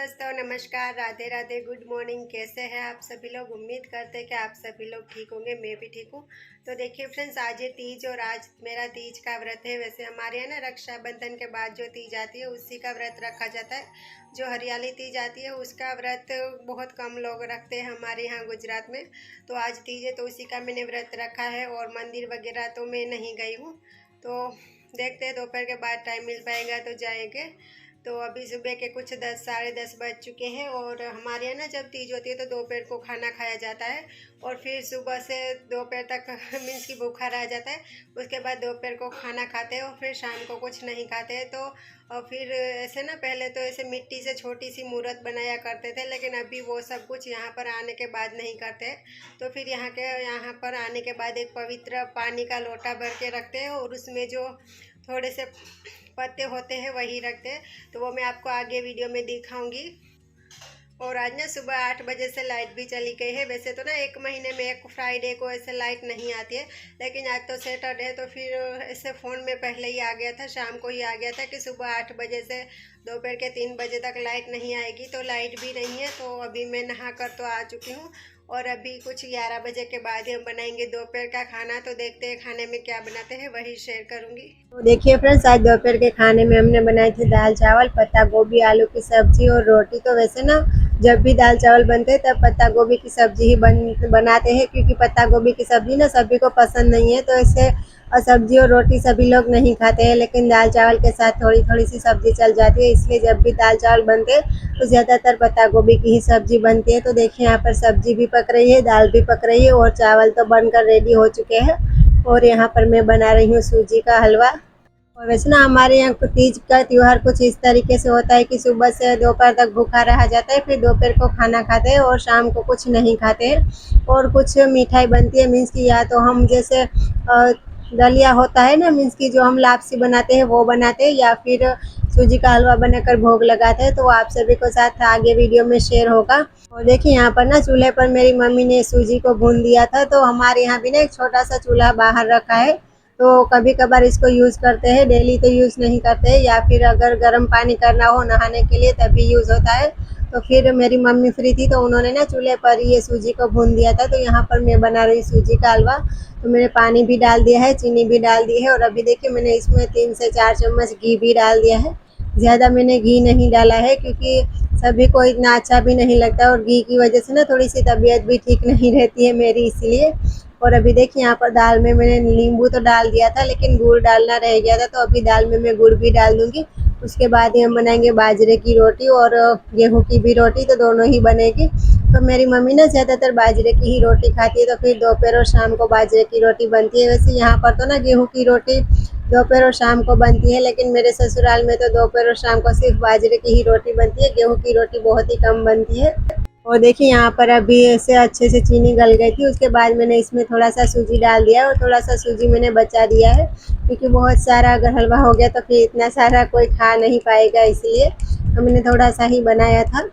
दोस्तों, नमस्कार, Radhe Radhe, good morning. कैसे हैं आप सभी लोग? उम्मीद करते हैं कि आप सभी लोग ठीक होंगे। मैं भी ठीक हूँ। तो देखिए फ्रेंड्स, आज है तीज और आज मेरा तीज का व्रत है। वैसे हमारे यहाँ ना रक्षाबंधन के बाद जो तीज आती है उसी का व्रत रखा जाता है। जो हरियाली तीज आती है उसका व्रत बहुत कम लोग रखते हैं हमारे यहाँ गुजरात में। तो आज तीज है तो उसी का मैंने व्रत रखा है और मंदिर वगैरह तो मैं नहीं गई हूँ। तो देखते हैं दोपहर के बाद टाइम मिल पाएगा तो जाएंगे। तो अभी सुबह के कुछ 10 साढ़े 10 बज चुके हैं और हमारे यहाँ ना जब तीज होती है तो दोपहर को खाना खाया जाता है और फिर सुबह से दोपहर तक मीन्स की भूखा रह जाता है। उसके बाद दोपहर को खाना खाते हैं और फिर शाम को कुछ नहीं खाते हैं। तो और फिर ऐसे ना पहले तो ऐसे मिट्टी से छोटी सी मूर्त बनाया करते थे, लेकिन अभी वो सब कुछ यहाँ पर आने के बाद नहीं करते। तो फिर यहाँ पर आने के बाद एक पवित्र पानी का लोटा भर के रखते हैं और उसमें जो थोड़े से पत्ते होते हैं वही रखते हैं। तो वो मैं आपको आगे वीडियो में दिखाऊंगी। और आज ना सुबह 8 बजे से लाइट भी चली गई है। वैसे तो ना एक महीने में एक फ्राइडे को ऐसे लाइट नहीं आती है, लेकिन आज तो सैटरडे है तो फिर ऐसे फ़ोन में पहले ही आ गया था, शाम को ही आ गया था कि सुबह 8 बजे से दोपहर के 3 बजे तक लाइट नहीं आएगी। तो लाइट भी नहीं है। तो अभी मैं नहा कर तो आ चुकी हूँ और अभी कुछ 11 बजे के बाद ही हम बनाएंगे दोपहर का खाना। तो देखते हैं खाने में क्या बनाते हैं, वही शेयर करूंगी। तो देखिए फ्रेंड्स, आज दोपहर के खाने में हमने बनाए थे दाल चावल, पत्ता गोभी आलू की सब्जी और रोटी। तो वैसे ना जब भी दाल चावल बनते हैं तब पत्ता गोभी की सब्जी ही बनाते हैं, क्योंकि पत्ता गोभी की सब्जी ना सभी को पसंद नहीं है। तो ऐसे सब्जी और रोटी सभी लोग नहीं खाते हैं, लेकिन दाल चावल के साथ थोड़ी थोड़ी सी सब्जी चल जाती है। इसलिए जब भी दाल चावल बनते हैं तो ज़्यादातर पत्ता गोभी की ही सब्जी बनती है। तो देखिए यहाँ पर सब्जी भी पक रही है, दाल भी पक रही है और चावल तो बनकर रेडी हो चुके हैं। और यहाँ पर मैं बना रही हूँ सूजी का हलवा। और वैसे ना हमारे यहाँ तीज का त्यौहार कुछ इस तरीके से होता है कि सुबह से दोपहर तक भूखा रहा जाता है, फिर दोपहर को खाना खाते हैं और शाम को कुछ नहीं खाते हैं। और कुछ मिठाई बनती है, मीन्स की या तो हम जैसे दलिया होता है ना, मीन्स की जो हम लापसी बनाते हैं वो बनाते हैं, या फिर सूजी का हलवा बनाकर भोग लगाते हैं। तो आप सभी को साथ आगे वीडियो में शेयर होगा। और देखिए यहाँ पर ना चूल्हे पर मेरी मम्मी ने सूजी को भून दिया था। तो हमारे यहाँ भी ना एक छोटा सा चूल्हा बाहर रखा है, तो कभी कभार इसको यूज़ करते हैं, डेली तो यूज़ नहीं करते हैं। या फिर अगर गर्म पानी करना हो नहाने के लिए तभी यूज़ होता है। तो फिर मेरी मम्मी फ्री थी तो उन्होंने ना चूल्हे पर ये सूजी को भून दिया था। तो यहाँ पर मैं बना रही सूजी का हलवा। तो मैंने पानी भी डाल दिया है, चीनी भी डाल दी है और अभी देखिए मैंने इसमें 3 से 4 चम्मच घी भी डाल दिया है। ज़्यादा मैंने घी नहीं डाला है क्योंकि सभी को इतना अच्छा भी नहीं लगता और घी की वजह से ना थोड़ी सी तबीयत भी ठीक नहीं रहती है मेरी, इसलिए। और अभी देखिए यहाँ पर दाल में मैंने नींबू तो डाल दिया था, लेकिन गुड़ डालना रह गया था। तो अभी दाल में मैं गुड़ भी डाल दूंगी। उसके बाद ही हम बनाएंगे बाजरे की रोटी और गेहूं की भी रोटी, तो दोनों ही बनेगी। तो मेरी मम्मी ना ज़्यादातर बाजरे की ही रोटी खाती है, तो फिर दोपहर और शाम को बाजरे की रोटी बनती है। वैसे यहाँ पर तो ना गेहूं की रोटी दोपहर और शाम को बनती है, लेकिन मेरे ससुराल में तो दोपहर और शाम को सिर्फ बाजरे की ही रोटी बनती है, गेहूं की रोटी बहुत ही कम बनती है। और देखिए यहाँ पर अभी ऐसे अच्छे से चीनी गल गई थी। उसके बाद मैंने इसमें थोड़ा सा सूजी डाल दिया और थोड़ा सा सूजी मैंने बचा दिया है, क्योंकि बहुत सारा अगर हलवा हो गया तो फिर इतना सारा कोई खा नहीं पाएगा, इसलिए तो मैंने थोड़ा सा ही बनाया था।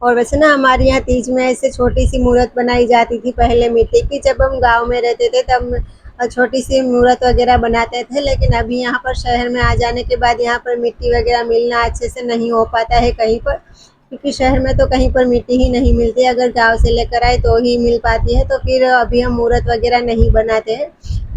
और वैसे ना हमारे यहाँ तीज में ऐसे छोटी सी मूर्त बनाई जाती थी पहले मिट्टी की। जब हम गांव में रहते थे तब छोटी सी मूर्त वगैरह बनाते थे, लेकिन अभी यहाँ पर शहर में आ जाने के बाद यहाँ पर मिट्टी वगैरह मिलना अच्छे से नहीं हो पाता है कहीं पर, क्योंकि शहर में तो कहीं पर मिट्टी ही नहीं मिलती। अगर गांव से लेकर आए तो ही मिल पाती है। तो फिर अभी हम मूर्त वगैरह नहीं बनाते हैं,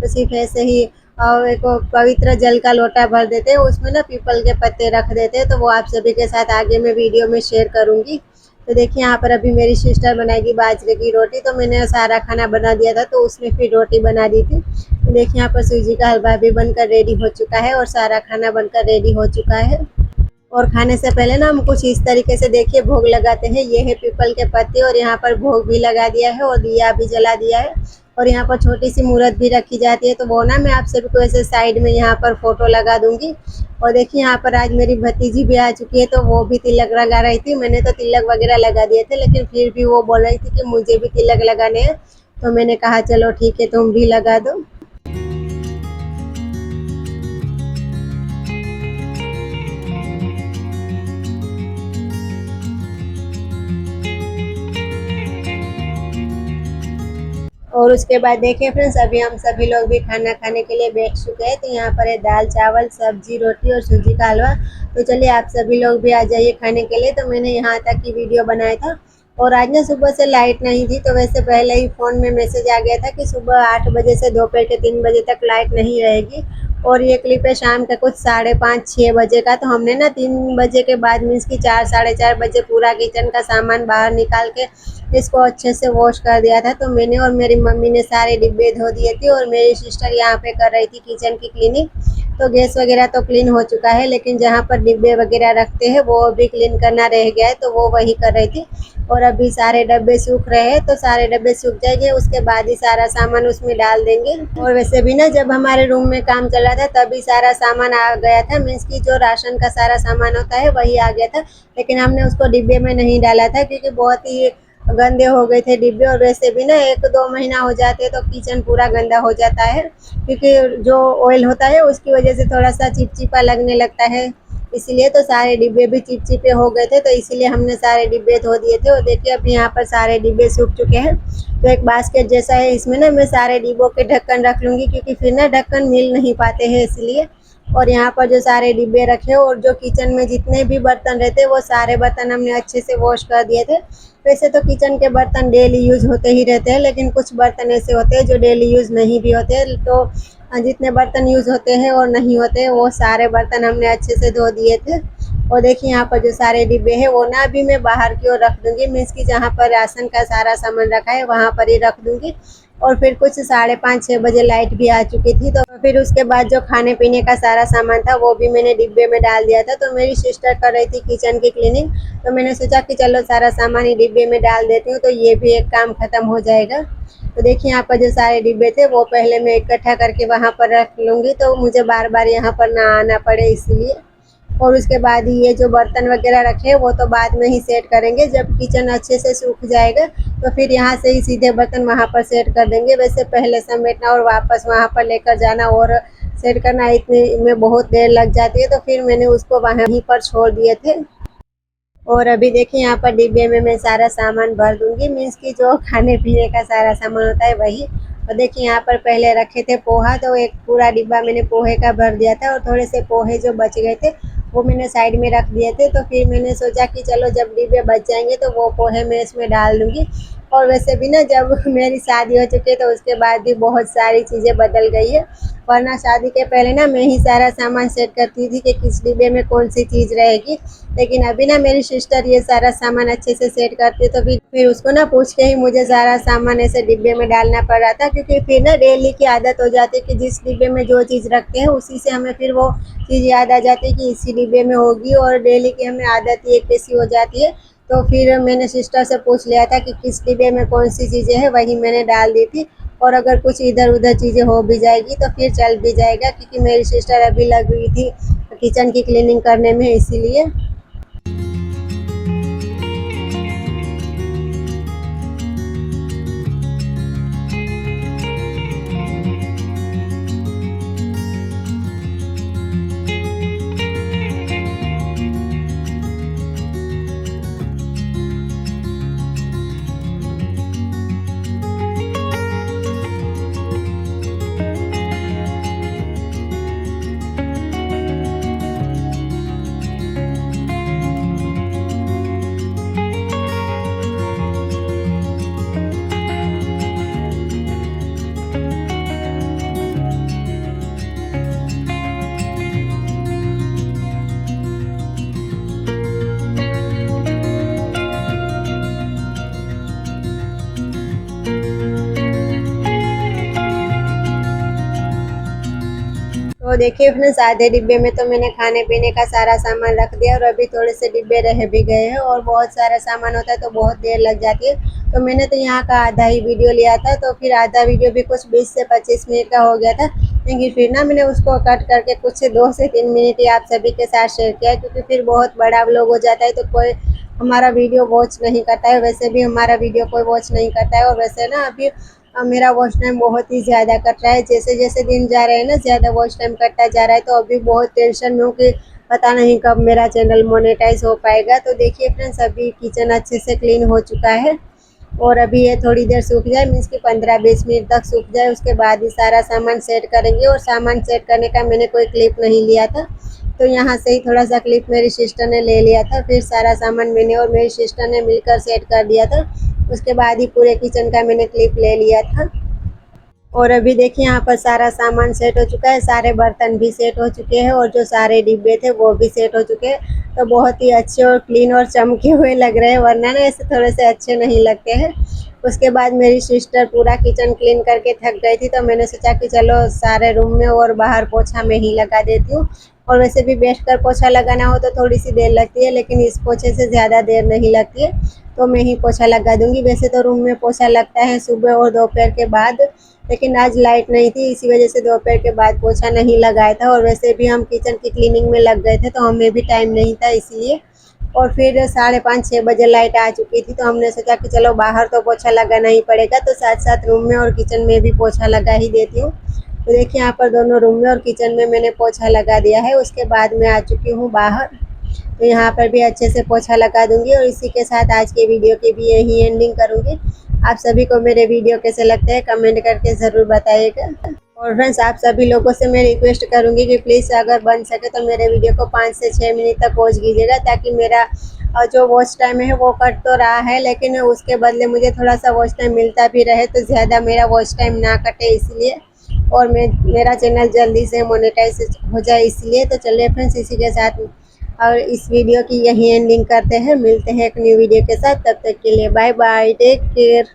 तो सिर्फ ऐसे ही एक पवित्र जल का लोटा भर देते हैं, उसमें ना पीपल के पत्ते रख देते हैं। तो वो आप सभी के साथ आगे मैं वीडियो में शेयर करूँगी। तो देखिए यहाँ पर अभी मेरी सिस्टर बनाएगी बाजरे की रोटी, तो मैंने सारा खाना बना दिया था तो उसमें फिर रोटी बना दी थी। तो देखिए यहाँ पर सूजी का हलवा भी बनकर रेडी हो चुका है और सारा खाना बनकर रेडी हो चुका है। और खाने से पहले ना हम कुछ इस तरीके से देखिए भोग लगाते हैं। ये है पीपल के पत्ते और यहाँ पर भोग भी लगा दिया है और दिया भी जला दिया है। और यहाँ पर छोटी सी मूर्त भी रखी जाती है। तो वो ना मैं आप सभी को ऐसे साइड में यहाँ पर फोटो लगा दूंगी। और देखिए यहाँ पर आज मेरी भतीजी भी आ चुकी है, तो वो भी तिलक लगा रही थी। मैंने तो तिलक वगैरह लगा दिए थे, लेकिन फिर भी वो बोल रही थी कि मुझे भी तिलक लगाने हैं। तो मैंने कहा चलो ठीक है, तुम भी लगा दो। और और उसके बाद देखिए फ्रेंड्स, अभी हम सभी लोग भी खाना खाने के लिए बैठ चुके हैं। तो यहाँ पर है दाल चावल सब्जी रोटी और सूजी का हलवा। तो चलिए आप सभी लोग भी आ जाइए खाने के लिए। तो मैंने यहाँ तक की वीडियो बनाया था। और आज ना सुबह से लाइट नहीं थी, तो वैसे पहले ही फ़ोन में मैसेज आ गया था कि सुबह 8 बजे से दोपहर के 3 बजे तक लाइट नहीं रहेगी। और ये क्लिप है शाम का कुछ 5:30-6 बजे का। तो हमने ना 3 बजे के बाद मीन्स कि 4 साढ़े 4 बजे पूरा किचन का सामान बाहर निकाल के इसको अच्छे से वॉश कर दिया था। तो मैंने और मेरी मम्मी ने सारे डिब्बे धो दिए थे और मेरी सिस्टर यहाँ पे कर रही थी किचन की क्लीनिंग। तो गैस वगैरह तो क्लीन हो चुका है, लेकिन जहाँ पर डिब्बे वगैरह रखते हैं वो अभी क्लीन करना रह गया है, तो वो वही कर रही थी। और अभी सारे डब्बे सूख रहे हैं, तो सारे डब्बे सूख जाएंगे उसके बाद ही सारा सामान उसमें डाल देंगे। और वैसे भी ना जब हमारे रूम में काम चल रहा था तभी सारा सामान आ गया था, मीन्स की जो राशन का सारा सामान होता है वही आ गया था। लेकिन हमने उसको डिब्बे में नहीं डाला था क्योंकि बहुत ही गंदे हो गए थे डिब्बे। और वैसे भी ना 1-2 महीना हो जाते तो किचन पूरा गंदा हो जाता है, क्योंकि जो ऑयल होता है उसकी वजह से थोड़ा सा चिपचिपा लगने लगता है। इसीलिए तो सारे डिब्बे भी चिपचिपे हो गए थे, तो इसीलिए हमने सारे डिब्बे धो दिए थे। और देखिए अभी यहाँ पर सारे डिब्बे सूख चुके हैं। तो एक बास्केट जैसा है, इसमें ना मैं सारे डिब्बों के ढक्कन रख लूँगी, क्योंकि फिर ना ढक्कन मिल नहीं पाते हैं इसलिए। और यहाँ पर जो सारे डिब्बे रखे और जो किचन में जितने भी बर्तन रहते वो सारे बर्तन हमने अच्छे से वॉश कर दिए थे। वैसे तो किचन के बर्तन डेली यूज़ होते ही रहते हैं, लेकिन कुछ बर्तन ऐसे होते हैं जो डेली यूज़ नहीं भी होते। तो जितने बर्तन यूज़ होते हैं और नहीं होते वो सारे बर्तन हमने अच्छे से धो दिए थे। और देखिए यहाँ पर जो सारे डिब्बे हैं वो ना अभी मैं बाहर की ओर रख दूँगी, मीन्स कि जहाँ पर राशन का सारा सामान रखा है वहाँ पर ही रख दूँगी। और फिर कुछ 5:30-6 बजे लाइट भी आ चुकी थी, तो फिर उसके बाद जो खाने पीने का सारा सामान था वो भी मैंने डिब्बे में डाल दिया था। तो मेरी सिस्टर कर रही थी किचन की क्लीनिंग, तो मैंने सोचा कि चलो सारा सामान ही डिब्बे में डाल देती हूँ, तो ये भी एक काम ख़त्म हो जाएगा। तो देखिए यहाँ पर जो सारे डिब्बे थे वो पहले मैं इकट्ठा करके वहाँ पर रख लूँगी, तो मुझे बार बार यहाँ पर ना आना पड़े इसलिए। और उसके बाद ही ये जो बर्तन वगैरह रखे हैं वो तो बाद में ही सेट करेंगे, जब किचन अच्छे से सूख जाएगा तो फिर यहाँ से ही सीधे बर्तन वहाँ पर सेट कर देंगे। वैसे पहले समेटना और वापस वहाँ पर लेकर जाना और सेट करना इतने में बहुत देर लग जाती है, तो फिर मैंने उसको वहीं पर छोड़ दिए थे। और अभी देखिए यहाँ पर डिब्बे में मैं सारा सामान भर दूँगी, मीन्स कि जो खाने पीने का सारा सामान होता है वही। और देखिए यहाँ पर पहले रखे थे पोहा, तो एक पूरा डिब्बा मैंने पोहे का भर दिया था और थोड़े से पोहे जो बच गए थे वो मैंने साइड में रख दिए थे। तो फिर मैंने सोचा कि चलो जब डिब्बे बच जाएंगे तो वो पोहे मैं इसमें डाल दूँगी। और वैसे भी ना जब मेरी शादी हो चुकी है तो उसके बाद भी बहुत सारी चीज़ें बदल गई है, वरना शादी के पहले ना मैं ही सारा सामान सेट करती थी कि किस डिब्बे में कौन सी चीज़ रहेगी। लेकिन अभी ना मेरी सिस्टर ये सारा सामान अच्छे से सेट करती है, तो फिर उसको ना पूछ के ही मुझे सारा सामान ऐसे डिब्बे में डालना पड़ रहा था, क्योंकि फिर ना डेली की आदत हो जाती है कि जिस डिब्बे में जो चीज़ रखते हैं उसी से हमें फिर वो चीज़ याद आ जाती है कि इसी डिब्बे में होगी, और डेली की हमें आदत ही एक ऐसी हो जाती है। तो फिर मैंने सिस्टर से पूछ लिया था कि किस डिब्बे में कौन सी चीज़ें हैं, वही मैंने डाल दी थी। और अगर कुछ इधर उधर चीज़ें हो भी जाएगी तो फिर चल भी जाएगा, क्योंकि मेरी सिस्टर अभी लग हुई थी किचन की क्लीनिंग करने में इसीलिए। तो देखिए फ्रेंड्स, आधे डिब्बे में तो मैंने खाने पीने का सारा सामान रख दिया और अभी थोड़े से डिब्बे रह भी गए हैं, और बहुत सारा सामान होता है तो बहुत देर लग जाती है। तो मैंने तो यहाँ का आधा ही वीडियो लिया था, तो फिर आधा वीडियो भी कुछ 20 से 25 मिनट का हो गया था, लेकिन फिर ना मैंने उसको कट करके कुछ 2 से 3 मिनट ही आप सभी के साथ शेयर किया, क्योंकि फिर बहुत बड़ा व्लॉग हो जाता है तो कोई हमारा वीडियो वॉच नहीं करता है। वैसे भी हमारा वीडियो कोई वॉच नहीं करता है, और वैसे ना अभी मेरा वॉच टाइम बहुत ही ज़्यादा कट रहा है। जैसे जैसे दिन जा रहे हैं ना ज़्यादा वॉच टाइम कटता जा रहा है, तो अभी बहुत टेंशन में हूँ कि पता नहीं कब मेरा चैनल मोनेटाइज हो पाएगा। तो देखिए फ्रेंड्स, अभी किचन अच्छे से क्लीन हो चुका है। और अभी ये थोड़ी देर सूख जाए, मीन्स कि 15-20 मिनट तक सूख जाए, उसके बाद ही सारा सामान सेट करेंगे। और सामान सेट करने का मैंने कोई क्लिप नहीं लिया था, तो यहाँ से ही थोड़ा सा क्लिप मेरी सिस्टर ने ले लिया था। फिर सारा सामान मैंने और मेरी सिस्टर ने मिलकर सेट कर दिया था। उसके बाद ही पूरे किचन का मैंने क्लिप ले लिया था। और अभी देखिए यहाँ पर सारा सामान सेट हो चुका है, सारे बर्तन भी सेट हो चुके हैं और जो सारे डिब्बे थे वो भी सेट हो चुके हैं। तो बहुत ही अच्छे और क्लीन और चमके हुए लग रहे हैं, वरना ना ऐसे थोड़े से अच्छे नहीं लगते हैं। उसके बाद मेरी सिस्टर पूरा किचन क्लीन करके थक गई थी, तो मैंने सोचा कि चलो सारे रूम में और बाहर पोछा मैं ही लगा देती हूँ। और वैसे भी बैठ कर पोछा लगाना हो तो थोड़ी सी देर लगती है, लेकिन इस पोछे से ज़्यादा देर नहीं लगती है, तो मैं ही पोछा लगा दूँगी। वैसे तो रूम में पोछा लगता है सुबह और दोपहर के बाद, लेकिन आज लाइट नहीं थी, इसी वजह से दोपहर के बाद पोछा नहीं लगाया था। और वैसे भी हम किचन की क्लीनिंग में लग गए थे, तो हमें भी टाइम नहीं था इसीलिए। और फिर 5:30-6 बजे लाइट आ चुकी थी, तो हमने सोचा कि चलो बाहर तो पोछा लगाना ही पड़ेगा, तो साथ साथ रूम में और किचन में भी पोछा लगा ही देती हूँ। तो देखिए यहाँ पर दोनों रूम में और किचन में मैंने पोछा लगा दिया है। उसके बाद मैं आ चुकी हूँ बाहर, तो यहाँ पर भी अच्छे से पोछा लगा दूँगी। और इसी के साथ आज के वीडियो की भी यही एंडिंग करूँगी। आप सभी को मेरे वीडियो कैसे लगते हैं कमेंट करके ज़रूर बताइएगा। और फ्रेंड्स, आप सभी लोगों से मैं रिक्वेस्ट करूँगी कि प्लीज़ अगर बन सके तो मेरे वीडियो को 5 से 6 मिनट तक वॉच कीजिएगा, ताकि मेरा जो वॉच टाइम है वो कट तो रहा है, लेकिन उसके बदले मुझे थोड़ा सा वॉच टाइम मिलता भी रहे, तो ज़्यादा मेरा वॉच टाइम ना कटे इसलिए। और मेरा चैनल जल्दी से मोनेटाइज हो जाए इसलिए। तो चलिए फ्रेंड्स, इसी के साथ और इस वीडियो की यही एंडिंग करते हैं। मिलते हैं एक न्यू वीडियो के साथ, तब तक के लिए बाय बाय, टेक केयर।